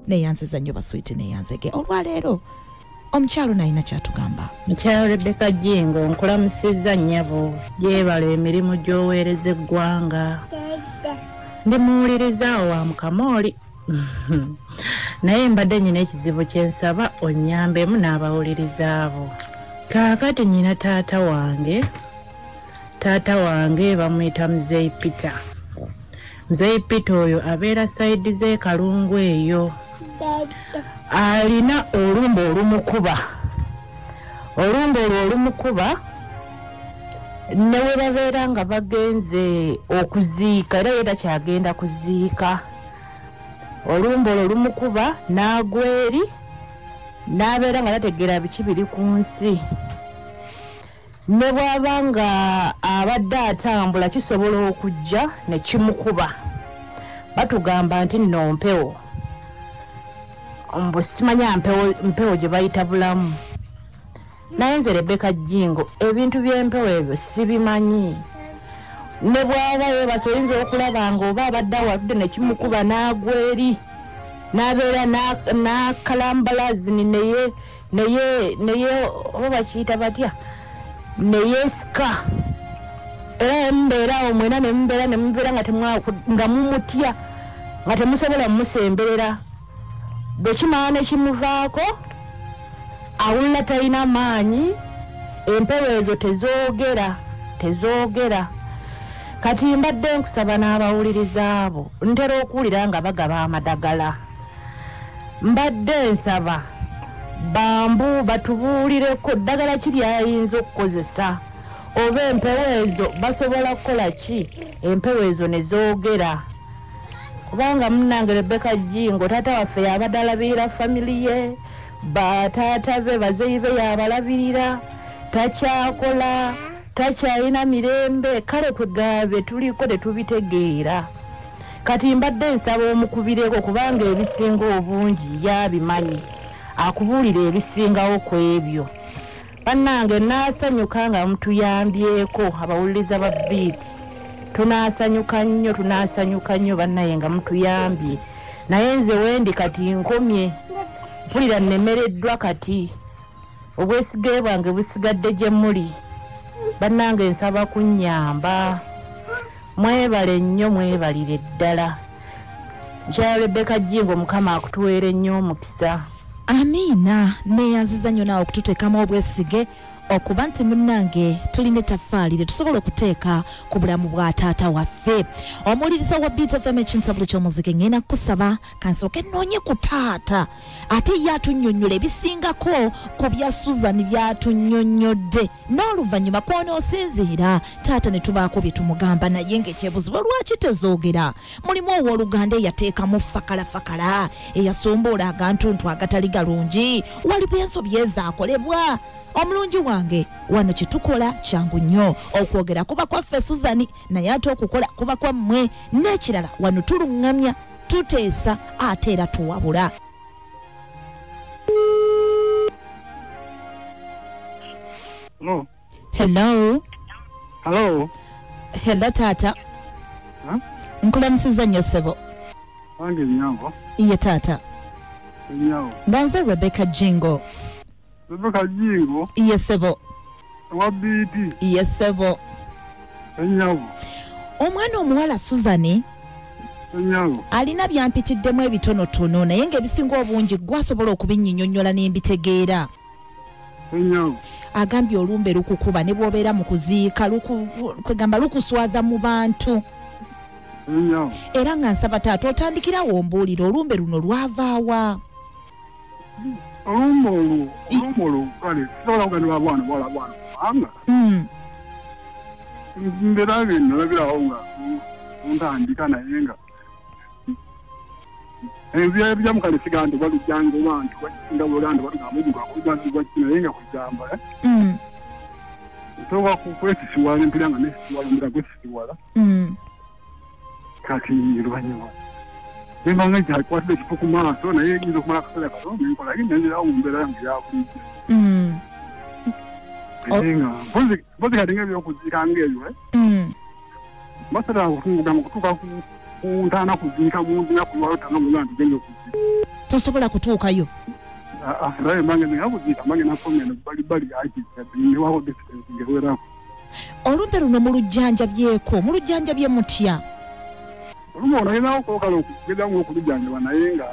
neyanziza nnyo baswiti neyanzege olwaleero omukyalo nayina kyatugamba. Mukyalo Rebecca Jingo nkulamusizza nnyabo gyebala emirimu gy'oweereza eggwanga ndi muwuliriza wa Mukamooli naye mbadde nyina ekizibu kye nsaba onnyambemu n'abawuliriza abo. Kaakati nyina taata wange bamuyita Muzeeyi Peter. Muzeeyi Peter oyo abeera sayidi z'e Kalungu eyo. Alina olumba olumukuba. Olumba olwo olumukuba ne we babeera nga bagenze okuziika era yera kyagenda kuziika. Olumba olwo olumukuba n'agweri n'abeera nga tategeera biki biri ku nsi. Ne bw'aba nga abadde atambula kisobola okujja ne kimukuba. Batugamba nti nno Empewo. Mbu simanya Empewo gye bayita Bulamu. Naye nze Rebecca Jingo ebintu by'Empewo ebyo sibimanyi. Ne bw'aba yeebasa oyinza okulaba nga oba abadde awatudde ne kimukuba n'agweri. N'abeera n'akalambalazi neye oba bakiyita batya neyeesika. Era embeera awo mwena ne mubeera nga mumutya nga temusobola mumusemberera. Bwe kimala ne kimuvaako awulira talina maanyi. Empewo ezo tezoogera. Kati mbadde nkusaba n'abawuliriza abo ntera okuwulira nga bagaba amadagala. Mbadde nsaba bambu batubuulireko ddagala kiri ayinza okukozesa oba empewo ezo basobola kukola ki empewo ezo ne zoogera. Kubanga munnange Rebecca Jingo taata waffe yabadde alabirira family ye, bataata be bazeeyi be yabalabirira, takyakola, takyalina mirembe. Kale twegabe tuliko tetubitegeera. Kati mbadde nsaba omukubireko kubanga ebisinga obungi yabimanyi. Akubuulira ebisingawo ku ebyo. Bannange naasanyuka nga mutuyambyeko abawuliriza ba Beat. Tunaasanyuka nnyo bannaye nga mutuyambye. Naye nze wendi kati nkomye. Mpulira nnemereddwa kati. Obwesige bwange busigadde gye muli. Bannange nsaba kunnyamba. Mwebale nnyo mwebalire ddala. Mukyala Rebecca Jingo Mukama akutuweere nnyo omukisa. Amiina neyanziza nnyo naawe okututeekamu obwesige okuba nti munnange tulina ettaffaali lye tusobola okuteeka ku bulamu bwa taata waffe. Omuwuliriza wa Beat FM ekintabuli ky'omuzike ngenda kusaba kansooke nnoonye ku taata ate ye atunnyonnyola ebisingako ku bya Susan by'atunnyonnyodde n'oluvannyuma kw'onoosinziira taata ne tubaako bye tumugamba naye ng'ekyebuzibu lwaki tezoogera. Mulimu ow'Oluganda eyateekamu fakala eyasombola agantuntu agatali galungi waliwo ensobi ezaakolebwa. Omulungi wange wano kitukola kyangu nnyo okwogera kuba kwaffe Susan naye ate okukola kuba kwammwe n'ekirala wano tuluŋŋamya tuteesa ate era tuwabula. Hello taata. Nkulamusizza nnyo ssebo. Wange nyango. Iye taata. Nyango. Ndanze Rebecca Jingo. Rebecca Jingo. Iye ssebo. Wa Beat. Iye ssebo. Nyango. Omwana omuwala Susan Nyango. alina byampitiddemu ebitonotono naye ng'ebisinga obungi gwasobola okubinnyonyola ne mbitegeera. Nyango. Agambye olumbe lukukuba ne bw'obeera mu kuziika kwegamba lukuswaza mu bantu. Nyango. Era nga nsaba taata otandikirawo ombuulire olumbe luno lwavaawa. Olumbe kale sobola kuganira bwana anga. Mbera bino labirawo nga ntandika naye nga ebyamukale sigantu balujjanga abantu bakisinga bulanda batugamujjuka kubantu naye nga kujamba ntoba kwesisiwala empira nga nesisiwala omira gwesisiwala kati lwanyuma nembanga kyakwatira ekifo ku maaso naye yinza okumala akaseera katono nenkola naye nenzirawo mu mbeera yange yabulijjo nga mpozi kati ng'ebyokuziika ng'ebyo basala okutungugamba kutuuka ku ntaana kuziika muntu nakulwalo tanga muganda tugende okuziika tosobola kutuukayo. Raye mange ngakuzika mange nakomene bali aji ni wako distance ngewera. Olumbe luno mu lujjanjabyeko mu lujjanjabye mutya. Olumona ina okokalo kugeza ngo kulujjanja naye nga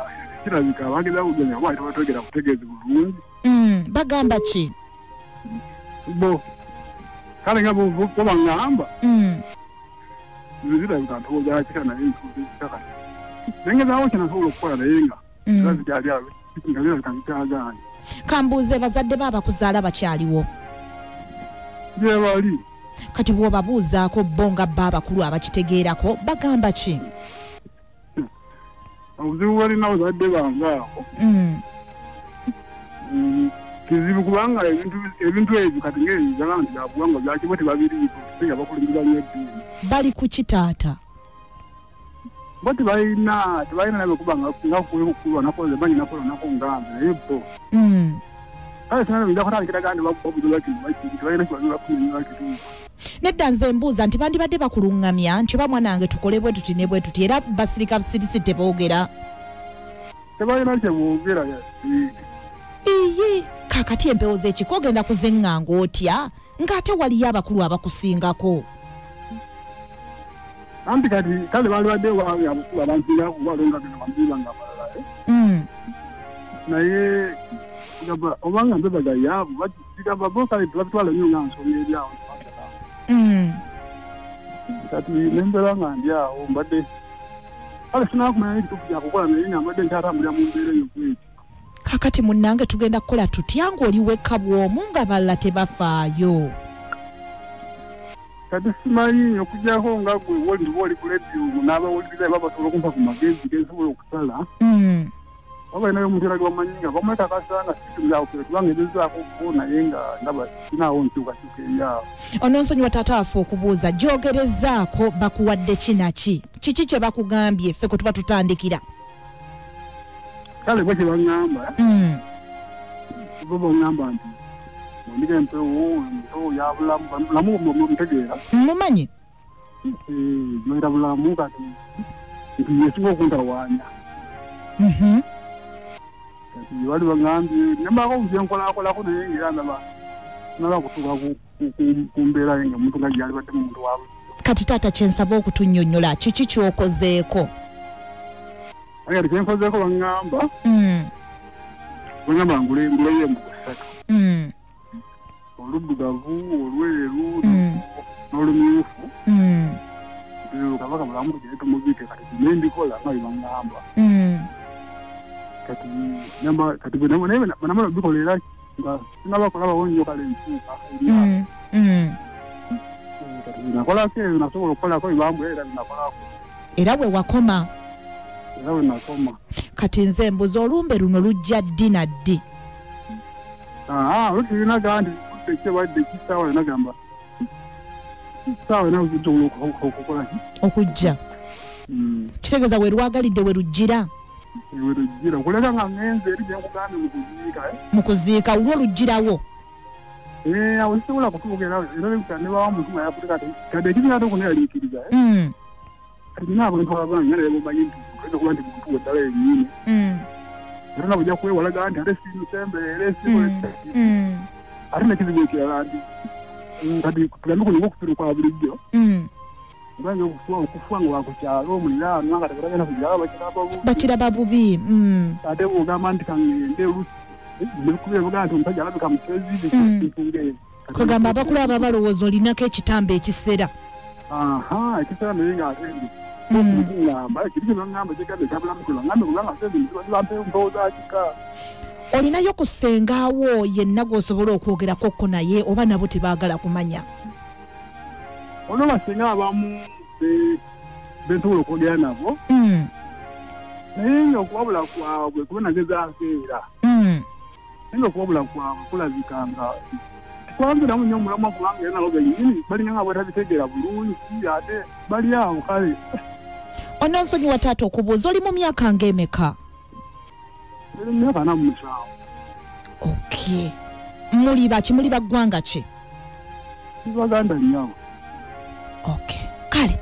kirabika bageza kugenya bali batogera kutegeeza bulungi. Bagamba ki? Bo kale ngabo vuba ngamba. Nzira bitantoza kikana intu kaka. Nengeza awo kina solo kukola naye nga. Lazi jali awe. Ngalira kanitaagani. Kambuze bazadde baba kuzaala bakyaliwo. Je bali. Kati bw'obabuuzaako bo nga baba kulu abakitegeerako bagamba ki? Obuzibu balina bazadde bangaako. Kizibu kubanga ebintu ebyo kati ng'ebizala nti byabuwangwa byakibo tebabiriiko kusinga bakulingiranya eddiini. Bali ku kitaata? Bo tebalina nabyo kuba nga kukulwa nakoze banyi nakola nako ngambe naye bo. Kale sinaba bijja kutandikira gandi babuzibu baki tebalina kibazibu bakunyonyola kitundu. Nedda nze mbuuza nti bandibadde bakuluŋŋamya nti oba mwanange tukole bwe tuti ne bwe tuti era basirika busirisi teboogera. Tebalina kyeboogera. Iyi kakati empewo z'ekiko ogenda kuzeŋŋanga otya ng'ate waliyo abakulu abakusingako. Anti kati kale bali badde waawe abakulu abansinga kubalonga bino bambiba nga balala. Naye obanga mbebaga yaabo bagamba bo kale tebabitwala nnyo nga nsonga eri awo. Kati nembera nga ndi awo mbadde kale sinakumanya ekituufu kyakukola naye nga mbadde nkyatambulira mu mbeera eyo kweki. Kakati munnange tugenda kukola tutya ng'oli wekka bw'omu nga balala tebafaayo? Kati simanyi okujjako nga gwe oli ku leediyo n'abawuliriza babasobola okumpa ku magezi gensobola okusala. Babalinayo omutirage bamanyi nga bamwekakasa nga situbyakufere kubanga egezaako okukoona naye nga ndaba sinaawo nkyukakyuka eryawo. Ononsonyiwa taata waffe okubuuza gyogerezaako bakuwadde kinaki? Kiki kye bakugambye ffe kwe tuba tutandikira? Kale bwe kye baŋŋamba bo baŋŋamba nti ondika empewo ya bulamu mutegeera mumanyi noera bulamu kati nti yesinga okuntawaanya. Kati bali baŋŋambye nembaako byenkolakolako naye ngaera naba kutuuka ku mbeera ye nga omuntu nga gyali badde mu muntu waabwe. Kati taata kyensaba okutunnyonnyola kiki kyokozeeko? Ati kyenkozeeko baŋŋamba baŋŋamba nguleyo embugo 3. Oluddugavu, olweru n'olumyufu. Kabaka Bulamu tugende tumubike kati kine mbikola nga baŋŋamba. Kati banamala bikolera nga sinabakola bawonyo kale ntuuka. Kati nakolako eyo nasobola okukolako ebambwe era binakolako. Era bwe wakoma? Era bwe nakoma. Kati nze mbuzi olumbe luno lujja ddi na ddi? Olutulina gandi ekibadde kisaawa nagamba kisaawa nawe kisobola okukola okujja. Kitegeeza we lwagalidde we lujjira? We lujjira kuleka nga ngenze eri gyenkugambye mukuziika. Mukuziika olwo lujjirawo? Awo sisobola kutuuka era nebawa omuntu nga yafutika kadde ekibinaate okuneyaliikiriza. Kati naabo ntwalabanga naye bomanyi nti olina okuba nti muntu weddala yennyini. Era nabo ojja kwewalaga nti ate simusemberere ate nekizibu ekirala nti kati tugambe kulinga okufira kwa bulijjo. Kubanga okufa nga wakukyalo omuliraanwa nga tebatagenda kubyala bakiraba bubi. Ate bwogamba nti kangende olusi nebikuba ebiga nti omusajja alabika musezi ekintungeeyo. Kwegamba abakulu aba balowooza olinako ekitambo ekisera. Ekisera naye ngaate ngamba ekiri kino ngamba kyegambe ekyabulamu kino ngambe kubanga sebampewo mpooza kika. Olinayo kusengaawo yenna gw'osobola okwogerakokko naye oba nabo tebaagala kumanya? Olwo basenga abamu bensobola okwogera nabo naye nga okuwabula kwabwe kuba nagezaako era naye nga okuwabula kwabwe kulabika nga tikwambiramu nnyo omulamwa kubanga era nabo bennyini balina nga bwetabitegeera bulungi ate bali awo kale. Ononsonyiwa taata okubuuza oli mu myaka ng'emeka? Myaka 47. Okay. Muli baki? Muli baggwanga ki? Baganda nyawo. Okay. Kale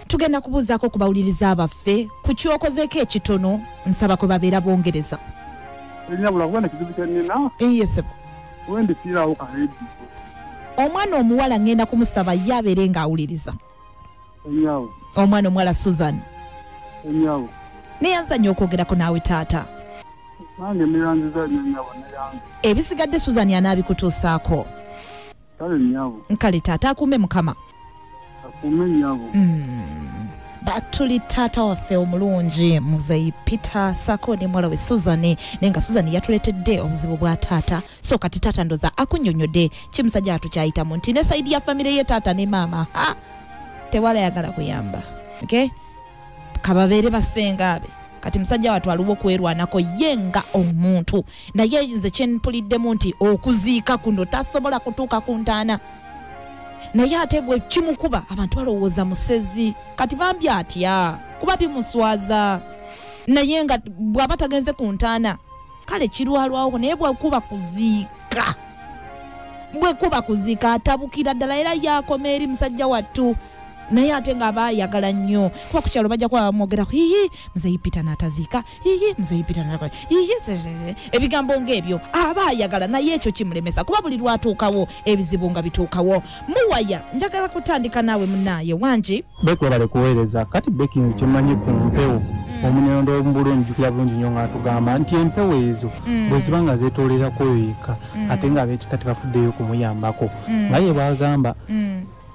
tugenda kubuuzaako ku bawuliriza abaffe ku kyokozeeko ekitono nsaba kwe babeera bongereza enyabula kubona kizibu kya nina yes wendi sirawo kaledi omwana omuwala ngenda kumusaba ye abeere ng'awuliriza enyawo omwana omuwala Susan enyawo neyanzanya okwogerako naawe taata nange neyanziza enyawo neyanze ebisigadde Susan anaabikutuusaako kale enyawo nkale taata akuume mukama akuume enyawo batuli taata waffe omulungi muzeyi Peter Sako ne mwala we Susan nenga Susan yatuletedde obuzibu bwa taata so kati taata ndoza akunnyonnyodde kimusajja atukyayitamu nti ne saidi ya famire ye taata ne maama tewala yagala kuyamba okay kababeere basenga abe kati musajja watu aliwo kwerwanako yenga omuntu naye nze kyenpuliddemu nti okuziika kuno tasobola kutuuka ku ntaana naye ate bwe kimukuba abantu balowooza musezi kati bambi atya kuba bimuswaza naye nga bw'aba tagenze ku ntaana kale kirwalwawo naye bwekuba kuziika atabukira ddala era yakoma eri musajja wattu naye ate nga abayagala nnyo kuba ku kyalo bajja kuba bamwogerako muzeyi Peter n'ataziika muzeyi Peter n'ataziika ebigambo ng'ebyo abayagala naye ekyo kimulemesa kuba buli lwatuukawo ebizibu nga bituukawo muwaya njagala kutandika naawe munaaye Wange Beki bale kuweereza kati Beki nzi kyomanyi ku mpewo omunyondo omulungi jukira bulungi nnyo nga tugamba nti empewo ezo bwe ziba nga zeetolerako yeka ate nga ab'ekikati bafuddeyo kumuyambako naye bagamba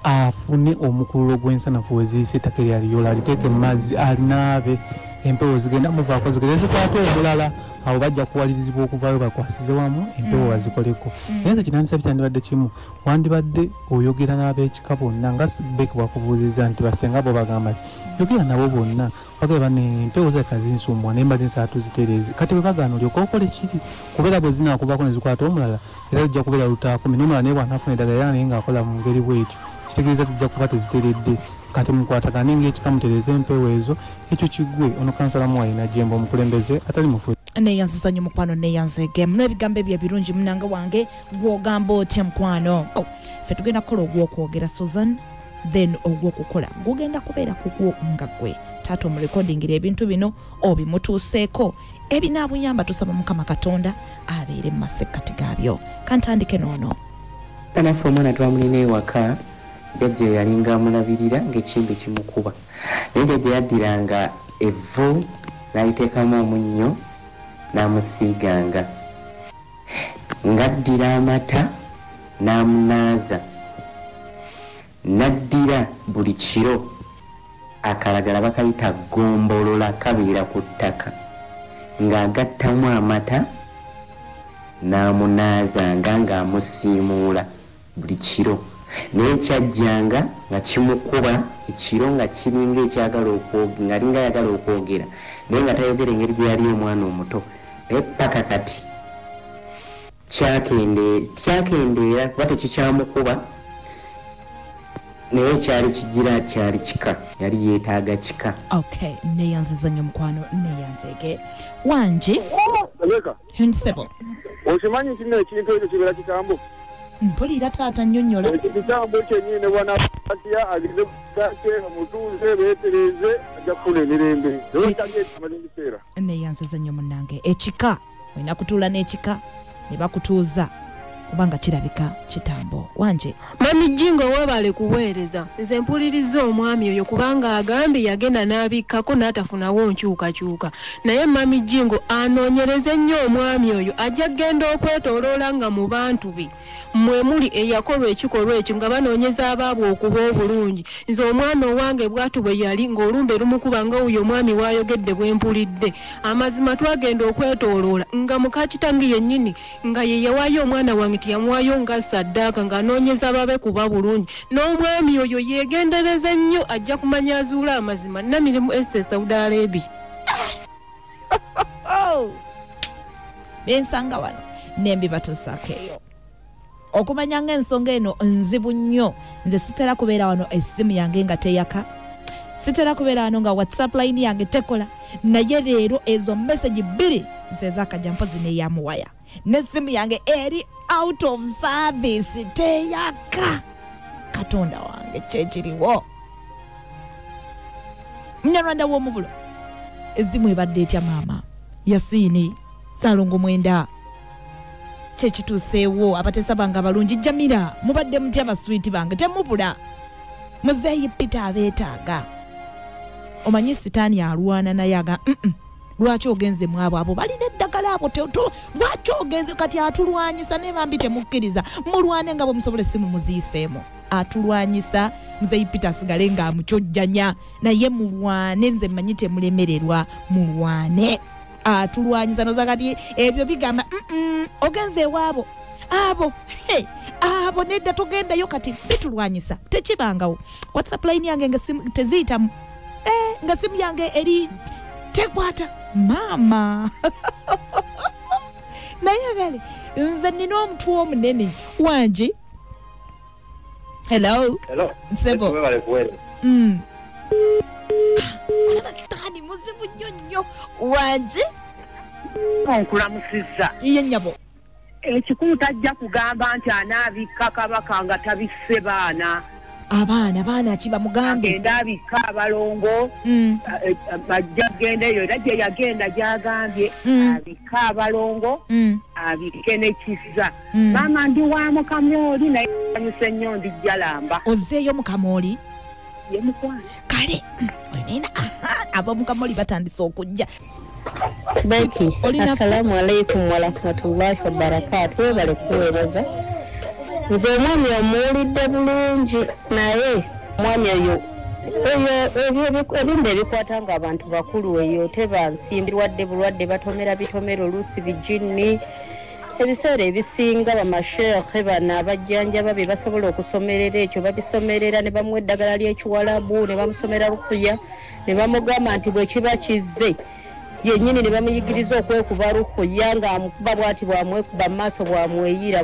afune omukululo gw'ensanafu weziyise ettaka eryaliyola aliteeke mu mazzi alinaabe empewo zigenda muvaako zigenda zikwate omulala awo bajja kuwalirizibwa okuvayo bakwasize wamu empewo bazikoleko naye nze kinandisabye kyandibadde kimu wandibadde oyogera n'ab'ekika bonna nga Beki bwakubuuziza nti basenga bo bagamba yogera nabo bonna bagamba bane empewo zaka zinsumwa naye mba zinsaa tuzitereeze kati bwe bagaana olyoka okole kiri kubeera bwe zinaakuvako ne zikwata omulala era lijja kubeera lutaakumi n'omulala naye bw'anaafuna eddagala era naye ng'akola mu ngeri bw'etyo kitegeeza tujja kuba teziteredde kati mukwatagane ng'ekikamutereza empewo ezo ekyo kiggwe ono kansala muwalina jembo omukulembeze atali mufu neyanzizanyo mukwano neyanzege muno ebigambo ebyo birungi munanga wange gwogamba otya mukwano ffe tugenda kukola ogwokwogera Susan then ogwokukola gugenda kubeera kugwo nga gwe taata omurekodingira ebintu bino obimutuuseeko ebinaabuyamba tusaba Mukama Katonda abeere mu masekkati gaabyo kantandike noono anaffe omwana twamulina ewaka jjajja yalinga amulabirira ng'ekimbe kimukuba naye jjajja yaddiranga evvu n'aliteekamu omunnyo n'amusiiganga ng'addira amata n'amunaaza n'addira buli kiro akalagala bakayita ggombolola kabeera ku ttaka ng'agattamu amata n'amunaazanga ng'amusiimuula buli kiro naye kyajjanga nga kimukuba ekiro nga kiringa ekyagala nga alinga ayagala okwogera naye nga tayogera engeri gye yali omwana omuto naye paka kati kyakendeera kuba tekikyamukuba naye kyali kigira kyali kika yali yeetaaga kika okay neyanziza nnyo mukwano neyanzege Wange Hunsebo okimanyi nti ekintu ekyo kibeera kitambo mpulira taata nnyonnyola ekitambo kyennyini bwanatya agende kutake omutuuze beetereze ajja kufuna emirembe ebiseera neyanziza nnyo munnange ekika olina kutuula n'ekika ne bakutuuza kubanga kirabika kitambo Wange Mami Jingo webale kuweereza nze mpuliriza omwami oyo kubanga agambye yagenda n'abikkako n'atafunawo nkyukakyuka naye Mami Jingo anoonyereze nnyo omwami oyo ajja genda okwetooloola nga mu bantu be mwe muli eyakolwa ekikolwa ekyo nga banoonyeza abaabwe okuba obulungi nze omwana owange bwatu bwe yali ng'olumbe lumukuba nga oyo omwami waayogedde bwe mpulidde amazima twagenda okwetooloola nga muka kitange yennyini nga ye yawaayo omwana wange tiyamuwaayo nga saddaaka ng'anoonyeza babe kuba bulungi n'omwami oyo yeegendereza nnyo ajja kumanya azuula amazima Namirimu Esther Saudi Arabia bensanga wano nembi batuusaako eyo okumanya ng'ensonga eno nzibu nnyo nze sitera kubeera wano essimu yange nga teyaka sitera kubeera wano nga WhatsApp line yange tekola naye leero ezo message bbiri nze zaakajja mpozi neyamuwaya n'essimu yange eri out of service teyaka Katonda wange kyekiriwo Munyarwanda w'omubulo ezimu ebadde etya maama Yasini Salongo mwenda kyekituuseewo abatesa bange abalungi Jamira mubadde mutya abaswiti bange temubula muzeeyi Peter abeetaaga omanyi sitaani alwana naye aga lwaki ogenze mu abo balina eddagala abo lwaki ogenze kati atulwanyisa ne bambi temukkiriza mulwane nga bwe musobole simu muziiseemu atulwanyisa muzeeyi Peter asigale nga amukyojjanya naye mulwane nze mmanyi temulemererwa mulwane atulwanyisa noza kati ebyo bigamba ogenze ewaabo abo nedda togendayo kati bitulwanyisa tekibangawo WhatsApp line yange nga simu teziitamu nga simu yange eri tekwata mama naye gale nze nina omutwe omunene Wange. Hello Sebo olaba sitaani muzibu nnyo Wange onkulamusizza ye nnyabo ekikulu tajja kugamba nti anaabikka kabaka nga tabisse baana abaana kiba mugambe agenda abikka abalongo bajja genda eyo era gye yagenda gyagambye abikka abalongo abikke nekizza maama ndi wa Mukamooli naye anyuse nnyo ndi Jalamba ozzeeyo Mukamooli ye mukwano kale olina abo Mukamooli batandise okujja Beki assalamu alaikum wa rahmatullahi wa barakatuh webale kuweereza nze omwami omuwulidde bulungi naye omwami oyo ebintu ebikwata nga abantu bakulu eyo tebansimbirwadde bulwadde batomera bitomero oluusi bijinni ebiseera ebisinga bamasheekhe bano abajjanjaba be basobola okusomerera ekyo babisomerera ne bamuwa eddagala ly'ekiwalabu ne bamusomera rukuya ne bamugamba nti bwe kiba kizze yennyini ne bamuyigiriza okwekuba rukuya nga amukuba bw'ati bwamwekuba mu maaso bwamweyira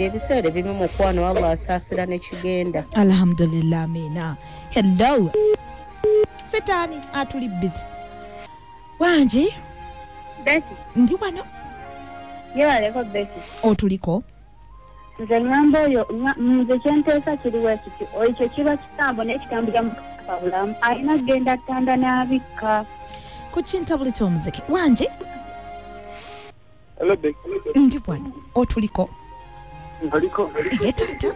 ebiseera ebimu mukwano Allah asaasira ne kigenda. Alhamdulillah amina. Hello sitaani atuli busy Wange Beki ndi wano yewaleko Beki otuliko nze ngamba oyo nze kyenteesa kiriwo ekiti ekyo kiba kitambo n'ekitambulira mu Bulamu alina genda ttanda n'abikka ku kintabuli ky'omuziki Wange. Hello Beki ndi wano otuliko ngaliko ye taata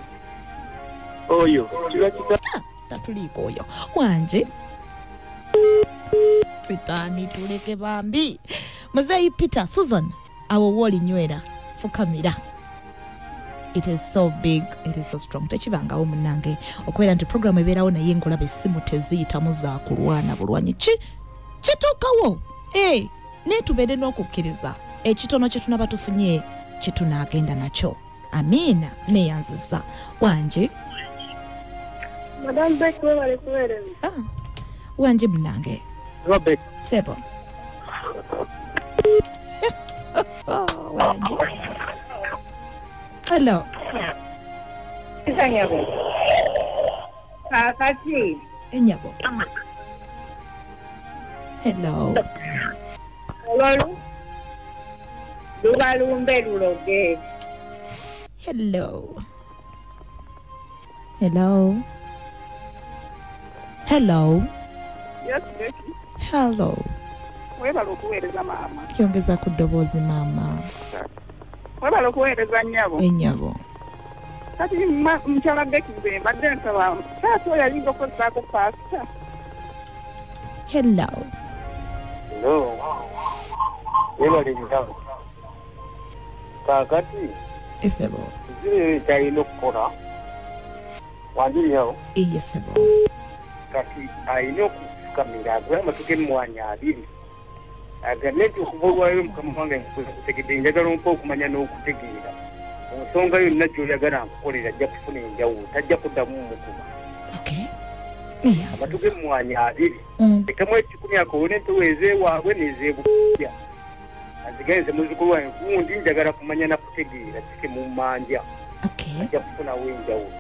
oyo kiba kita tatuliko oyo Wange sitaani tuleke bambi muzeeyi Peter Susan awo woolinywera fukamira. It is so big, it is so strong. Tekibangawo munnange okubeera nti programu ebeerawo naye ngolaba essimu teziyitamu za kulwana bulwanyi kituukawo naye tubeere n'okukkiriza ekitono kye tunaba tufunye kye tunaagenda nakyo. Amiina neeyanziza Wange. Madam Beki webale kuweereza Wange munnange Robert Sebo Wange. Hello Nyabo kakati enyabo. Hello ololu lubalumbe luloge Hello Yes Beki Hello webale okuweereza maama yongeza ku ddoboozi maama webale okuweereza nnyabo enyabo kati mukyala Beki nze mbadde nsaba taata oyo alinga okukozesaako pasita. Hello webale nnyo kakati Esebo ziri kyalina okukola wanjiriyawo Esebo kati alina okufukamira agula amatuke emmwanyi abiri agane nti okuva olwayo mukama wange nkutegedde njagala ompa okumanya n'okutegeera ensonga yonna gy'oyagala nkukolera ajja kufuna enjawulo tajja kuddamu mukuba amatuke emmwanyi abiri ekamu ekikumi akowone entoweezeewaabwe nezeebukya azigayize muzukulu wange gundi njagala kumanya nakutegeera kike mu mmanja ajja kufunawo enjawulo